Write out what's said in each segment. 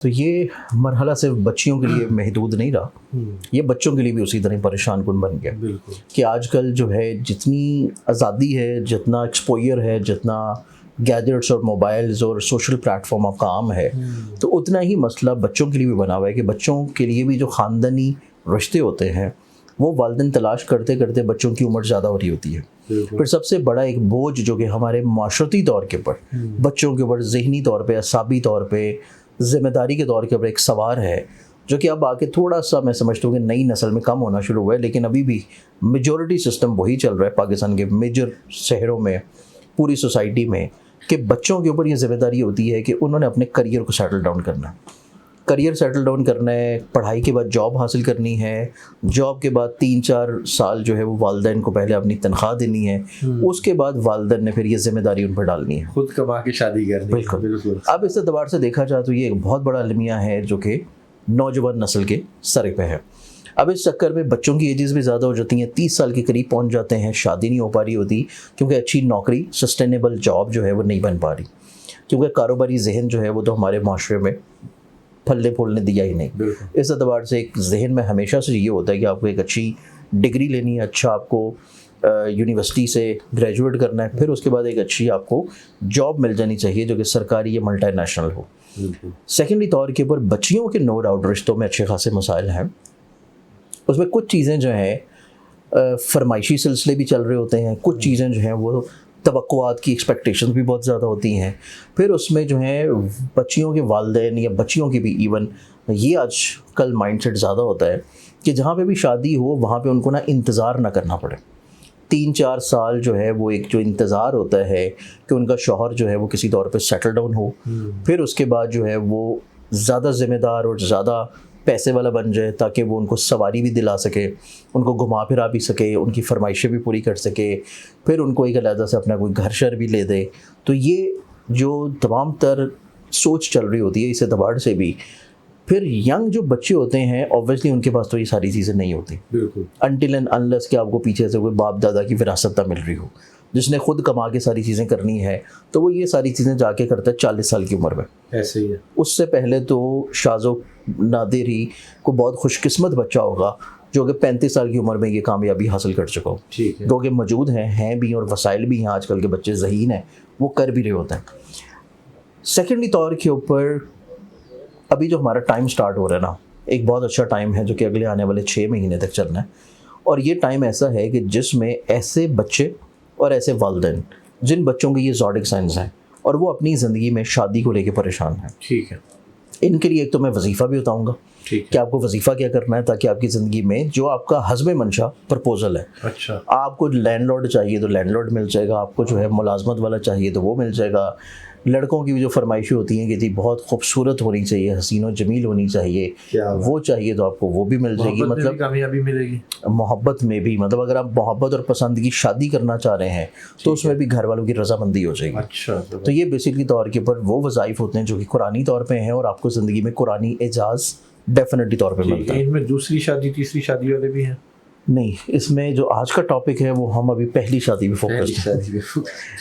تو یہ مرحلہ صرف بچیوں کے لیے محدود نہیں رہا، یہ بچوں کے لیے بھی اسی طرح پریشان کن بن گیا کہ آج کل جو ہے جتنی آزادی ہے، جتنا ایکسپوئر ہے، جتنا گیجٹس اور موبائلز اور سوشل پلیٹ فارم کا عام ہے، تو اتنا ہی مسئلہ بچوں کے لیے بھی بنا ہوا ہے کہ بچوں کے لیے بھی جو خاندانی رشتے ہوتے ہیں وہ والدین تلاش کرتے کرتے بچوں کی عمر زیادہ ہو رہی ہوتی ہے۔ پھر سب سے بڑا ایک بوجھ جو کہ ہمارے معاشرتی طور کے پر بچوں کے اوپر ذہنی طور پہ، اعصابی طور پہ، ذمہ داری کے طور کے اوپر ایک سوار ہے، جو کہ اب آگے تھوڑا سا میں سمجھتا ہوں کہ نئی نسل میں کم ہونا شروع ہوا ہے، لیکن ابھی بھی میجورٹی سسٹم وہی چل رہا ہے پاکستان کے میجر شہروں میں، پوری سوسائٹی میں، کہ بچوں کے اوپر یہ ذمہ داری ہوتی ہے کہ انہوں نے اپنے کریئر کو سیٹل ڈاؤن کرنا ہے، کریئر سیٹل ڈاؤن کرنا ہے، پڑھائی کے بعد جاب حاصل کرنی ہے، جاب کے بعد 3-4 سال جو ہے وہ والدین کو پہلے اپنی تنخواہ دینی ہے، اس کے بعد والدین نے پھر یہ ذمہ داری ان پر ڈالنی ہے، خود کما کے شادی کرنی ہے۔ بالکل۔ اب اس اعتبار سے دیکھا جائے تو یہ ایک بہت بڑا المیہ ہے جو کہ نوجوان نسل کے سر پہ ہے۔ اب اس چکر میں بچوں کی ایجز بھی زیادہ ہو جاتی ہیں، 30 سال کے قریب پہنچ جاتے ہیں، شادی نہیں ہو پا رہی ہوتی کیونکہ اچھی نوکری، سسٹینیبل جاب جو ہے وہ نہیں بن پا رہی، کیونکہ کاروباری ذہن جو ہے وہ تو ہمارے معاشرے میں پھلنے پھولنے دیا ہی نہیں۔ اس اعتبار سے ایک ذہن میں ہمیشہ سے یہ ہوتا ہے کہ آپ کو ایک اچھی ڈگری لینی ہے، اچھا آپ کو یونیورسٹی سے گریجویٹ کرنا ہے، پھر اس کے بعد ایک اچھی آپ کو جاب مل جانی چاہیے جو کہ سرکاری یا ملٹی نیشنل ہو۔ سیکنڈلی طور کے اوپر بچیوں کے نو ڈاؤٹ رشتوں میں اچھے خاصے مسائل ہیں، اس میں کچھ چیزیں جو ہیں فرمائشی سلسلے بھی چل رہے ہوتے ہیں، کچھ چیزیں جو ہیں وہ توقعات کی ایکسپیکٹیشنز بھی بہت زیادہ ہوتی ہیں، پھر اس میں جو ہیں بچیوں کے والدین یا بچیوں کی بھی ایون یہ آج کل مائنڈ سیٹ زیادہ ہوتا ہے کہ جہاں پہ بھی شادی ہو وہاں پہ ان کو انتظار نہ کرنا پڑے، 3-4 سال جو ہے وہ ایک جو انتظار ہوتا ہے کہ ان کا شوہر جو ہے وہ کسی طور پہ سیٹل ڈاؤن ہو، پھر اس کے بعد جو ہے وہ زیادہ ذمہ دار اور زیادہ پیسے والا بن جائے تاکہ وہ ان کو سواری بھی دلا سکے، ان کو گھما پھرا بھی سکے، ان کی فرمائشیں بھی پوری کر سکے، پھر ان کو ایک علیحدہ سے اپنا کوئی گھر شر بھی لے دے۔ تو یہ جو تمام تر سوچ چل رہی ہوتی ہے اس اعتبار سے بھی، پھر ینگ جو بچے ہوتے ہیں اوبویسلی ان کے پاس تو یہ ساری چیزیں نہیں ہوتی، انٹل اینڈ انلیس کہ آپ کو پیچھے سے کوئی باپ دادا کی وراثت نہ مل رہی ہو، جس نے خود کما کے ساری چیزیں کرنی ہے، تو وہ یہ ساری چیزیں جا کے کرتا ہے 40 سال کی عمر میں۔ ایسے ہی ہے، اس سے پہلے تو شاذ و نادر ہی کو بہت خوش قسمت بچہ ہوگا جو کہ 35 سال کی عمر میں یہ کامیابی حاصل کر چکا ہو، جو کہ موجود ہیں بھی اور وسائل بھی ہیں، آج کل کے بچے ذہین ہیں، وہ کر بھی رہے ہوتے ہیں۔ سیکنڈلی طور کے اوپر ابھی جو ہمارا ٹائم سٹارٹ ہو رہا ہے نا، ایک بہت اچھا ٹائم ہے جو کہ اگلے آنے والے 6 مہینے تک چلنا ہے، اور یہ ٹائم ایسا ہے کہ جس میں ایسے بچے اور ایسے والدین جن بچوں کے یہ زوڈک سائنز ہیں اور وہ اپنی زندگی میں شادی کو لے کے پریشان ہیں، ٹھیک ہے، ان کے لیے ایک تو میں وظیفہ بھی بتاؤں گا کہ آپ کو وظیفہ کیا کرنا ہے تاکہ آپ کی زندگی میں جو آپ کا حسب منشا پرپوزل ہے، اچھا آپ کو لینڈ لارڈ چاہیے تو لینڈ لارڈ مل جائے گا، آپ کو جو ہے ملازمت والا چاہیے تو وہ مل جائے گا، لڑکوں کی بھی جو فرمائشیں ہوتی ہیں کہ جی بہت خوبصورت ہونی چاہیے، حسین و جمیل ہونی چاہیے، وہ چاہیے تو آپ کو وہ بھی مل جائے گی، مطلب کامیابی ملے گی محبت میں بھی، مطلب اگر آپ محبت اور پسند کی شادی کرنا چاہ رہے ہیں تو اس میں بھی گھر والوں کی رضامندی ہو جائے گی۔ اچھا، تو یہ بیسکلی طور کے اوپر وہ وظائف ہوتے ہیں جو کہ قرآنی طور پہ ہیں اور آپ کو زندگی میں قرآنی اعزاز ڈیفینیٹلی طور پہ ملتا ہے۔ ان میں دوسری شادی تیسری شادی والے بھی ہیں؟ نہیں، اس میں جو آج کا ٹاپک ہے وہ ہم ابھی پہلی شادی پہ فوکس ہیں،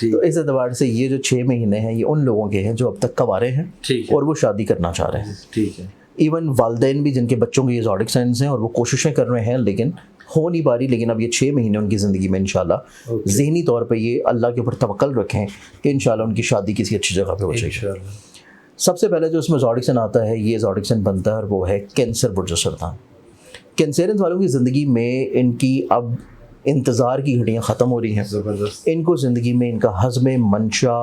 تو اس اعتبار سے یہ جو 6 مہینے ہیں یہ ان لوگوں کے ہیں جو اب تک کنوارے ہیں اور وہ شادی کرنا چاہ رہے ہیں، ٹھیک ہے، ایون والدین بھی جن کے بچوں کے یہ زوڈک سائنس ہیں اور وہ کوششیں کر رہے ہیں لیکن ہو نہیں پا رہی، لیکن اب یہ 6 مہینے ان کی زندگی میں انشاءاللہ ذہنی طور پہ یہ اللہ کے اوپر توکل رکھیں کہ انشاءاللہ ان کی شادی کسی اچھی جگہ پہ ہو جائے گی۔ سب سے پہلے جو اس میں زوڈک سائن آتا ہے، یہ زوڈک سائن بنتا ہے اور وہ ہے کینسر برج سرطان۔ کینسرینس والوں کی زندگی میں ان کی اب انتظار کی گھڑیاں ختم ہو رہی ہیں، ان کو زندگی میں ان کا حزم منشا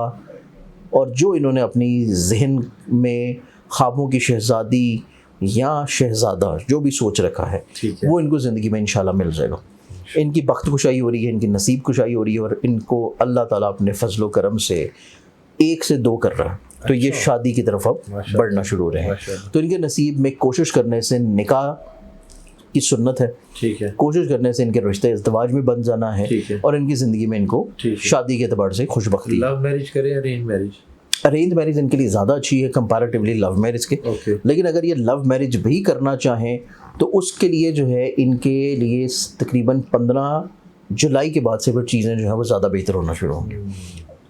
اور جو انہوں نے اپنی ذہن میں خوابوں کی شہزادی یا شہزادہ جو بھی سوچ رکھا ہے وہ ان کو زندگی میں انشاءاللہ مل جائے گا، ان کی بخت کشائی ہو رہی ہے، ان کی نصیب کشائی ہو رہی ہے اور ان کو اللہ تعالیٰ اپنے فضل و کرم سے 1 سے 2 کر رہا ہے، تو یہ شادی کی طرف اب بڑھنا شروع ہو رہے ہیں، تو ان کے نصیب میں کوشش کرنے سے نکاح کی سنت ہے، ٹھیک ہے، کوشش کرنے سے ان کے رشتے ازدواج میں بن جانا ہے اور ان کی زندگی میں ان کو شادی کے اعتبار سے خوش بختی۔ لو میرج کریں ارینج میرج؟ ارینج میرج ان کے لیے زیادہ اچھی ہے کمپیریٹیولی لو میرج کے، لیکن اگر یہ لو میرج بھی کرنا چاہیں تو اس کے لیے جو ہے ان کے لیے تقریباً 15 جولائی کے بعد سے پھر چیزیں جو ہیں وہ زیادہ بہتر ہونا شروع ہوں گی،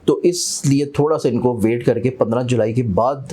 تو اس لیے تھوڑا سا ان کو ویٹ کر کے 15 جولائی کے بعد